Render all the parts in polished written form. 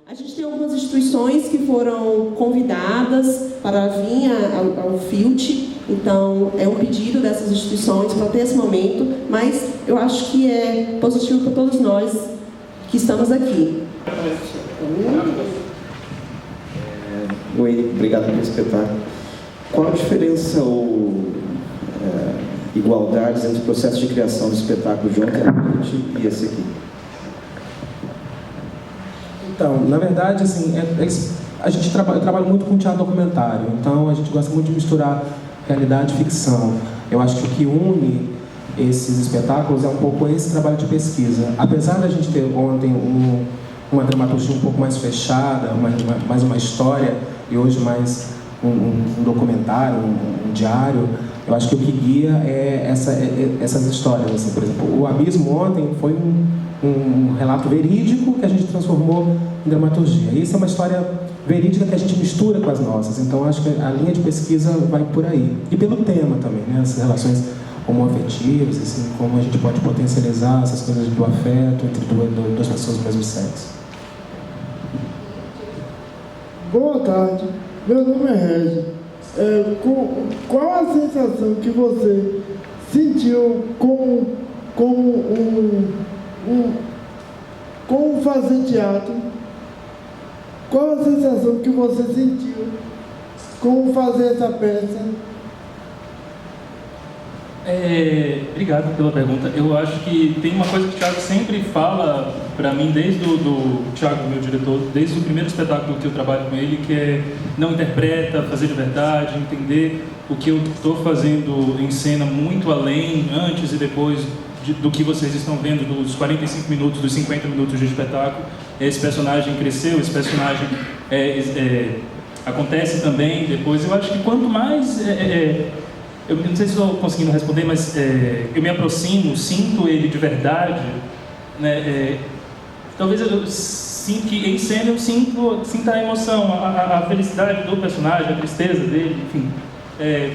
A gente tem algumas instituições que foram convidadas para vir ao FILT, então é um pedido dessas instituições para ter esse momento, mas eu acho que é positivo para todos nós que estamos aqui. Oi, obrigado pelo espetáculo. Qual a diferença ou igualdades entre o processo de criação do espetáculo de ontem à noite e esse aqui? Então, na verdade, assim, eu trabalho muito com teatro documentário, então a gente gosta muito de misturar realidade e ficção. Eu acho que o que une esses espetáculos é um pouco esse trabalho de pesquisa. Apesar da gente ter ontem uma dramaturgia um pouco mais fechada, mais uma história, e hoje mais um documentário, um diário, eu acho que o que guia é essas histórias. Assim, por exemplo, o Abismo ontem foi um relato verídico que a gente transformou em dramaturgia. E isso é uma história verídica que a gente mistura com as nossas. Então, acho que a linha de pesquisa vai por aí. E pelo tema também, né? As relações homoafetivas, assim, como a gente pode potencializar essas coisas do afeto entre duas pessoas do mesmo sexo. Boa tarde, meu nome é Regis. Qual a sensação que você sentiu com fazer teatro? Qual a sensação que você sentiu com fazer essa peça? Obrigado pela pergunta. Eu acho que tem uma coisa que o Thiago sempre fala para mim, desde o Thiago, meu diretor, desde o primeiro espetáculo que eu trabalho com ele, que é não interpreta, fazer de verdade, entender o que eu estou fazendo em cena muito além, antes e depois do que vocês estão vendo, dos 45 minutos, dos 50 minutos de espetáculo. Esse personagem cresceu, esse personagem acontece também depois. Eu acho que quanto mais... eu não sei se estou conseguindo responder, mas eu me aproximo, sinto ele de verdade, né? Talvez eu sinta que em cena eu sinta a emoção, a felicidade do personagem, a tristeza dele, enfim.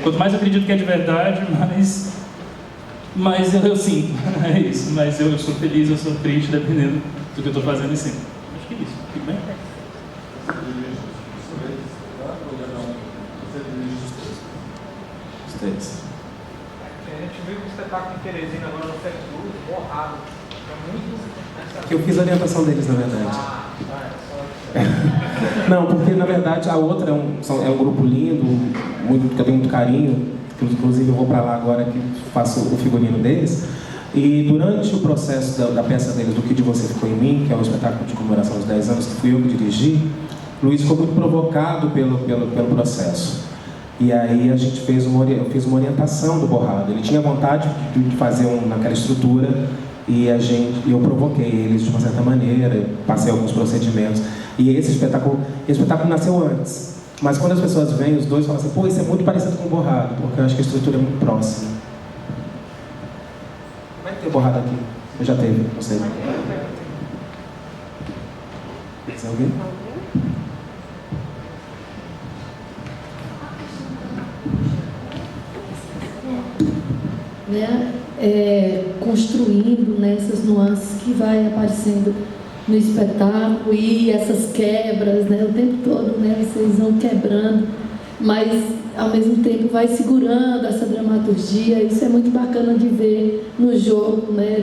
Quanto mais eu acredito que é de verdade, mais eu sinto. É isso. Mas eu sou feliz, eu sou triste, dependendo do que eu estou fazendo em cena. Acho que é isso. Tudo bem? A gente viu um espetáculo em Teresina agora no Festival, Borrado. É muito... Eu fiz a orientação deles, na verdade. Não, porque na verdade a outra é um grupo lindo, que eu tenho muito carinho, que inclusive eu vou para lá agora que faço o figurino deles. E durante o processo da peça deles, do Que de Você Ficou em Mim, que é um espetáculo de comemoração dos 10 anos, que fui eu que dirigi, Luiz ficou muito provocado pelo processo. E aí eu fiz uma orientação do Borrado. Ele tinha vontade de fazer naquela estrutura e eu provoquei eles de uma certa maneira, passei alguns procedimentos. E esse espetáculo nasceu antes. Mas quando as pessoas vêm, os dois falam assim, pô, isso é muito parecido com o Borrado, porque eu acho que a estrutura é muito próxima. Vai ter Borrado aqui? Eu já teve, não sei. Tem alguém? Né, construindo essas nuances que vai aparecendo no espetáculo e essas quebras, né, o tempo todo, né, vocês vão quebrando, mas ao mesmo tempo vai segurando essa dramaturgia. Isso é muito bacana de ver no jogo, né,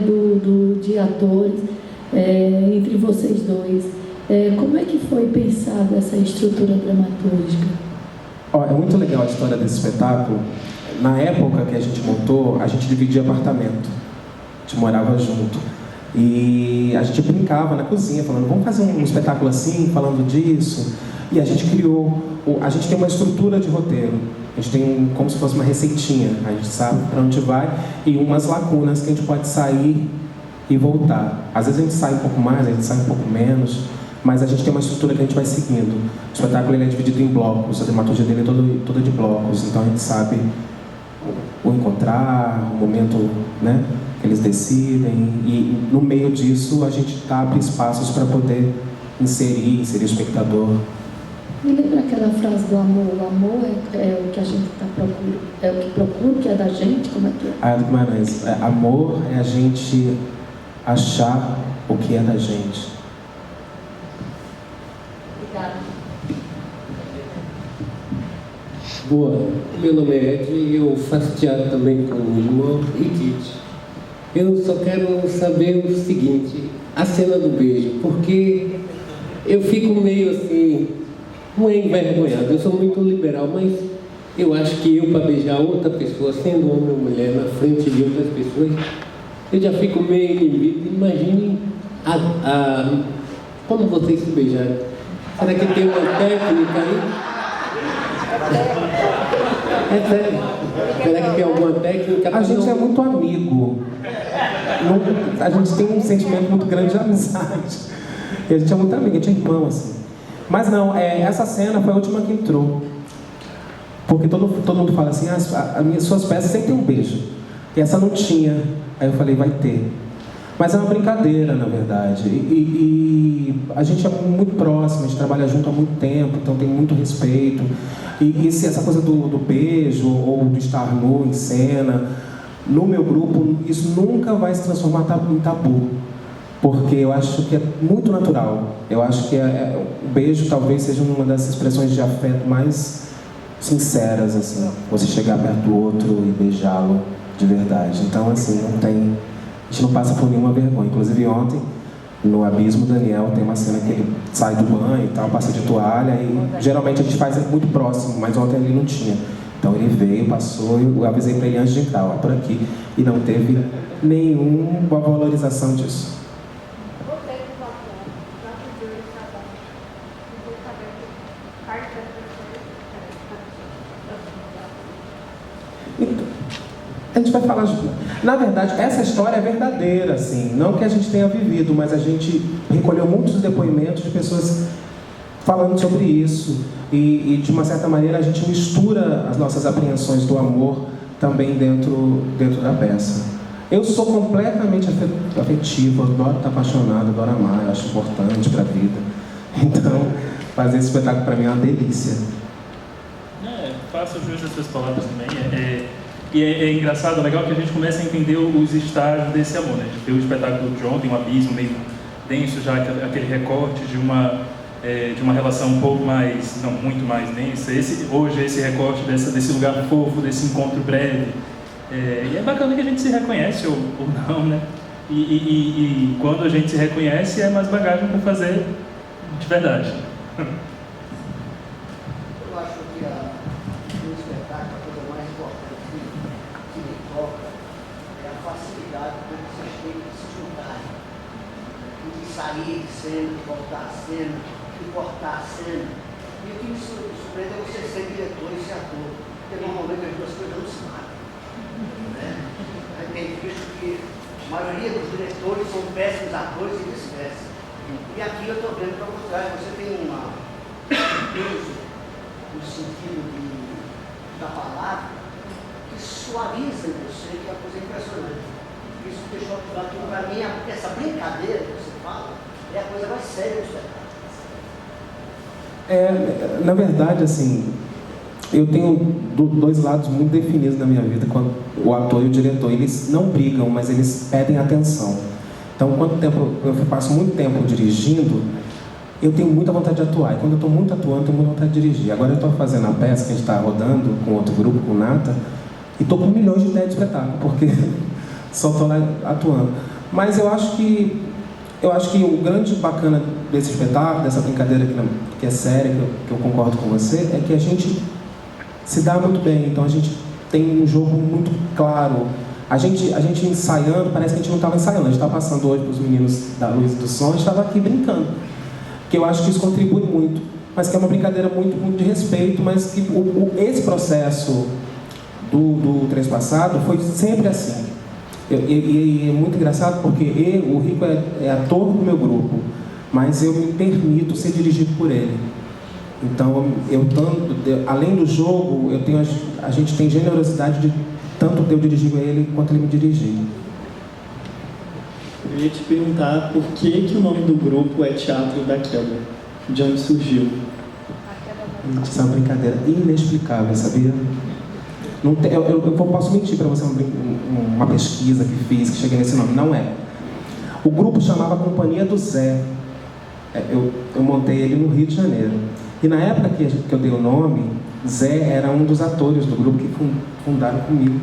de atores entre vocês dois. Como é que foi pensada essa estrutura dramatúrgica? É muito legal a história desse espetáculo. Na época que a gente montou, a gente dividia apartamento. A gente morava junto. E a gente brincava na cozinha, falando, vamos fazer um espetáculo assim, falando disso. E a gente criou... A gente tem uma estrutura de roteiro. A gente tem como se fosse uma receitinha. A gente sabe para onde vai e umas lacunas que a gente pode sair e voltar. Às vezes a gente sai um pouco mais, a gente sai um pouco menos. Mas a gente tem uma estrutura que a gente vai seguindo. O espetáculo ele é dividido em blocos. A dramaturgia dele é toda de blocos. Então a gente sabe... o encontrar, o momento, né, que eles decidem, e no meio disso a gente abre espaços para poder inserir o espectador. Me lembra aquela frase do amor? O amor é o que a gente está procurando, é o que procura, o que é da gente, como é que é? Do Guimarães, amor é a gente achar o que é da gente. Boa, meu nome é Ed e eu faço teatro também com o irmão e Tite. Eu só quero saber o seguinte, a cena do beijo, porque eu fico meio assim, não é envergonhado, eu sou muito liberal, mas eu acho que eu, para beijar outra pessoa, sendo homem ou mulher, na frente de outras pessoas, eu já fico meio inibido. Imagine como vocês se beijarem. Será que tem uma técnica aí? É sério. Será que tem alguma técnica? A gente é muito amigo. A gente tem um sentimento muito grande de amizade. E a gente é muito amigo, a gente é irmão, assim. Mas não, essa cena foi a última que entrou. Porque todo mundo fala assim, suas peças sempre tem um beijo. E essa não tinha. Aí eu falei, vai ter. Mas é uma brincadeira, na verdade. E a gente é muito próximo, a gente trabalha junto há muito tempo, então tem muito respeito. E essa coisa do beijo ou do estar nu em cena, no meu grupo, isso nunca vai se transformar em tabu. Porque eu acho que é muito natural. Eu acho que o beijo talvez seja uma das expressões de afeto mais sinceras, assim. Você chegar perto do outro e beijá-lo de verdade. Então, assim, a gente não passa por nenhuma vergonha. Inclusive ontem, no Abismo, Daniel tem uma cena que ele sai do banho e tal, passa de toalha, e geralmente a gente faz muito próximo, mas ontem ele não tinha. Então ele veio, passou, eu avisei para ele antes de entrar, ó, por aqui, e não teve nenhuma valorização disso. A gente vai falar. Na verdade, essa história é verdadeira, assim. Não que a gente tenha vivido, mas a gente recolheu muitos depoimentos de pessoas falando sobre isso. E de uma certa maneira, a gente mistura as nossas apreensões do amor também dentro da peça. Eu sou completamente afetivo, adoro estar apaixonado, adoro amar, eu acho importante para a vida. Então, fazer esse espetáculo para mim é uma delícia. Faço jus às suas palavras também. E é engraçado, é legal que a gente começa a entender os estágios desse amor, né? A gente tem o espetáculo de ontem, um abismo meio denso, já aquele recorte de uma relação um pouco mais, não, muito mais densa. Hoje esse recorte desse lugar fofo, desse encontro breve. E é bacana que a gente se reconhece ou não, né? E quando a gente se reconhece, é mais bagagem para fazer de verdade. Eu acho que no espetáculo, a coisa mais importante que me toca é a facilidade que vocês têm de se juntarem, de sair de cena, de voltar a cena, de cortar a cena. E o que me surpreende é você ser diretor e ser ator, porque normalmente as duas coisas não se matam. Né? A gente tem visto que a maioria dos diretores são péssimos atores e vice-versa. E aqui eu estou vendo para mostrar, você tem um peso no sentido da palavra que suaviza em você, que é uma coisa impressionante. Isso deixou claro que para mim essa brincadeira que você fala é a coisa mais séria do espetáculo. Na verdade, assim, eu tenho dois lados muito definidos na minha vida, quando o ator e o diretor, eles não brigam, mas eles pedem atenção. Então, eu passo muito tempo dirigindo, eu tenho muita vontade de atuar. E quando eu estou muito atuando, eu tenho muita vontade de dirigir. Agora eu estou fazendo a peça que a gente está rodando com outro grupo, com o Nata, e estou com milhões de ideias de espetáculo, porque só estou lá atuando. Mas eu acho que o grande bacana desse espetáculo, dessa brincadeira que é séria, que eu concordo com você, é que a gente se dá muito bem. Então a gente tem um jogo muito claro. A gente ensaiando, parece que a gente não estava ensaiando. A gente estava passando hoje para os meninos da luz e do som, a gente estava aqui brincando. Que eu acho que isso contribui muito. Mas que é uma brincadeira muito, muito de respeito, mas que esse processo do Transpassado foi sempre assim. E é muito engraçado porque o Rico é ator do meu grupo, mas eu me permito ser dirigido por ele. Então, além do jogo, a gente tem generosidade de tanto eu dirigir ele quanto ele me dirigir. Eu ia te perguntar por que o nome do grupo é Teatro da Queda, de onde surgiu? Isso é uma brincadeira inexplicável, sabia? Não tem, eu posso mentir para você uma pesquisa que fiz, que cheguei nesse nome. Não é. O grupo chamava Companhia do Zé. Eu montei ele no Rio de Janeiro. E na época que eu dei o nome, Zé era um dos atores do grupo que fundaram comigo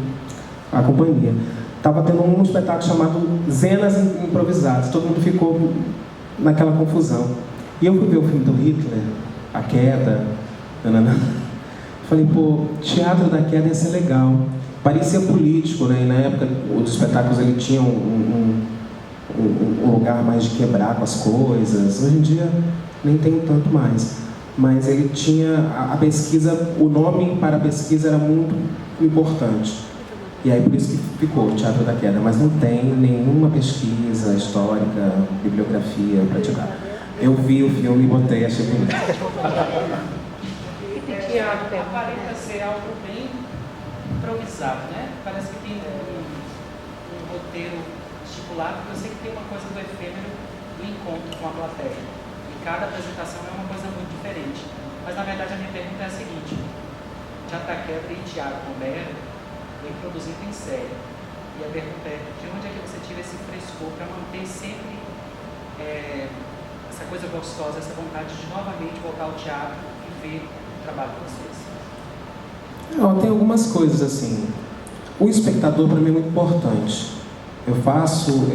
a companhia. Estava tendo um espetáculo chamado Zenas Improvisadas, todo mundo ficou naquela confusão. E eu fui ver o filme do Hitler, A Queda, falei, pô, teatro da queda ia ser legal. Parecia político, né? E na época os espetáculos ele tinham um lugar mais de quebrar com as coisas. Hoje em dia nem tem tanto mais. Mas ele tinha a pesquisa, o nome para a pesquisa era muito importante. E aí por isso que ficou o Teatro da Queda. Mas não tem nenhuma pesquisa histórica, bibliografia para te dar. Eu vi o filme e botei, achei bonito. Aparenta ser algo bem improvisado, né? Parece que tem um roteiro estipulado, porque eu sei que tem uma coisa do efêmero do encontro com a plateia. E cada apresentação é uma coisa muito diferente. Mas na verdade a minha pergunta é a seguinte: Teatro da Queda e Tiago Romero vem produzido em série. E a pergunta é: de onde é que você tira esse frescor para manter sempre essa coisa gostosa, essa vontade de novamente voltar ao teatro e ver o trabalho de vocês? Tem algumas coisas assim. O espectador para mim é muito importante. Eu faço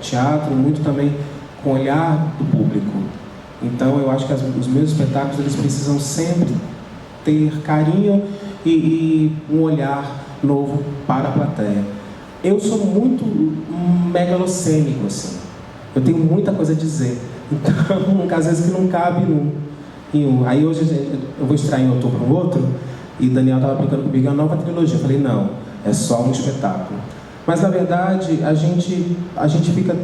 teatro muito também com o olhar do público. Então eu acho que os meus espetáculos eles precisam sempre ter carinho e um olhar novo para a plateia. Eu sou muito megalocênico assim. Eu tenho muita coisa a dizer. Então às vezes que não cabe em um. Aí hoje eu vou estrear em outubro um outro. E Daniel estava brincando comigo, é uma nova trilogia. Eu falei, não, é só um espetáculo. Mas, na verdade, a gente fica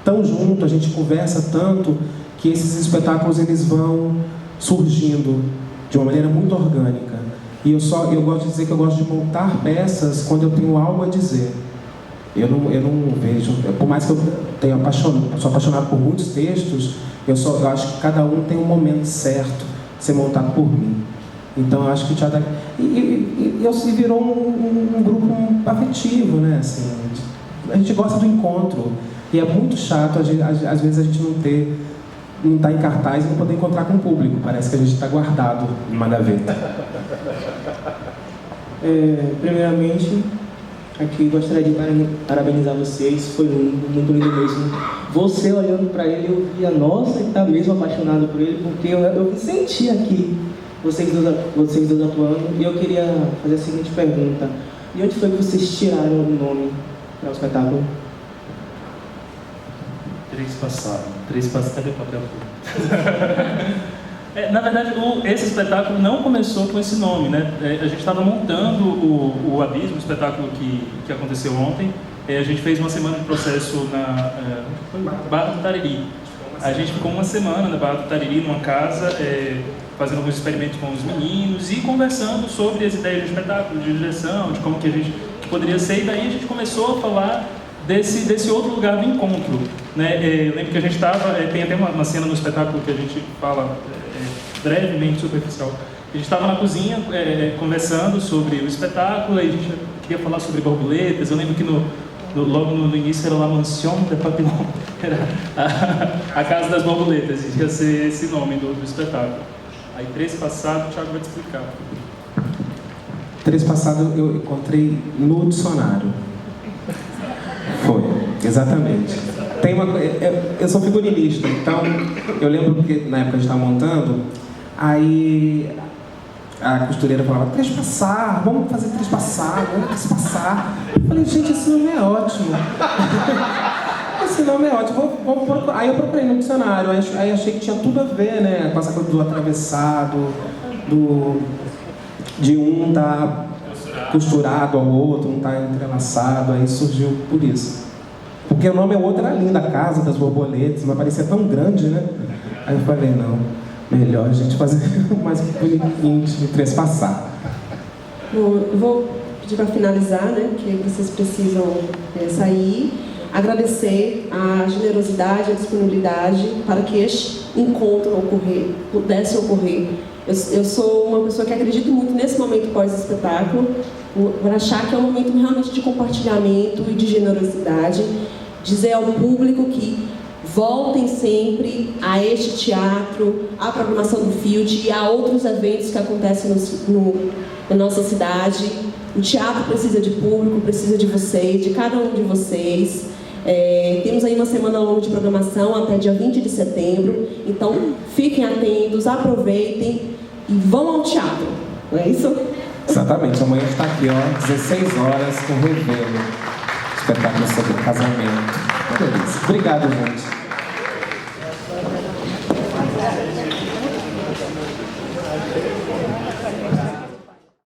tão junto, a gente conversa tanto, que esses espetáculos eles vão surgindo de uma maneira muito orgânica. E eu gosto de dizer que eu gosto de montar peças quando eu tenho algo a dizer. Eu não vejo... Por mais que eu sou apaixonado por muitos textos, eu acho que cada um tem um momento certo de ser montado por mim. Então, eu acho que o teatro... E virou um grupo afetivo, né? Assim, a gente gosta do encontro. E é muito chato, às vezes, a gente não tá em cartaz e não poder encontrar com o público. Parece que a gente está guardado numa gaveta. Primeiramente, aqui gostaria de parabenizar vocês. Foi muito lindo mesmo. Você olhando para ele, eu via, nossa, ele está mesmo apaixonado por ele, porque eu senti aqui vocês dois atuando, e eu queria fazer a seguinte pergunta: de onde foi que vocês tiraram o nome para o espetáculo? Três passados, cadê o papel? Na verdade, esse espetáculo não começou com esse nome, né? A gente estava montando o Abismo, o espetáculo que aconteceu ontem. A gente fez uma semana de processo na Barra do Tariri. A gente ficou uma semana na Barra do Tariri, numa casa, fazendo alguns experimentos com os meninos e conversando sobre as ideias de espetáculo, de direção, de como que a gente poderia ser. E daí a gente começou a falar desse outro lugar do encontro, né? Eu lembro que a gente estava, tem até uma cena no espetáculo que a gente fala brevemente, superficial. A gente estava na cozinha conversando sobre o espetáculo, e a gente queria falar sobre borboletas. Eu lembro que logo no início era La Mansion de Papillon, era a Casa das Borboletas, ia ser esse nome do espetáculo. Aí, Três Passados, o Thiago vai te explicar. Três Passados eu encontrei no dicionário. Foi, exatamente. Eu sou figurinista, então eu lembro que na época a gente estava montando, aí a costureira falava, Três Passar, vamos fazer Três Passar, vamos Três Passar. Eu falei, gente, esse nome é ótimo. Esse nome é ótimo, vamos procurar. Aí eu procurei no dicionário, aí achei que tinha tudo a ver, né? Com essa coisa do atravessado, de um tá costurado ao outro, um tá entrelaçado, aí surgiu por isso. Porque o nome é outro, era lindo, a Casa das Borboletas, mas parecia tão grande, né? Aí eu falei, não, melhor a gente fazer mais bonitinho de Três Passar. Bom, eu vou pedir para finalizar, né? Que vocês precisam sair. Agradecer a generosidade, a disponibilidade para que este encontro pudesse ocorrer. Eu sou uma pessoa que acredito muito nesse momento pós-espetáculo, por achar que é um momento realmente de compartilhamento e de generosidade, dizer ao público que voltem sempre a este teatro, à programação do Field e a outros eventos que acontecem na nossa cidade. O teatro precisa de público, precisa de vocês, de cada um de vocês. Temos aí uma semana longa de programação até dia 20 de setembro, então fiquem atentos, aproveitem e vão ao teatro, não é isso? Exatamente, amanhã está aqui, ó, 16 horas, com Revelo, espetáculo sobre casamento. Obrigado, gente.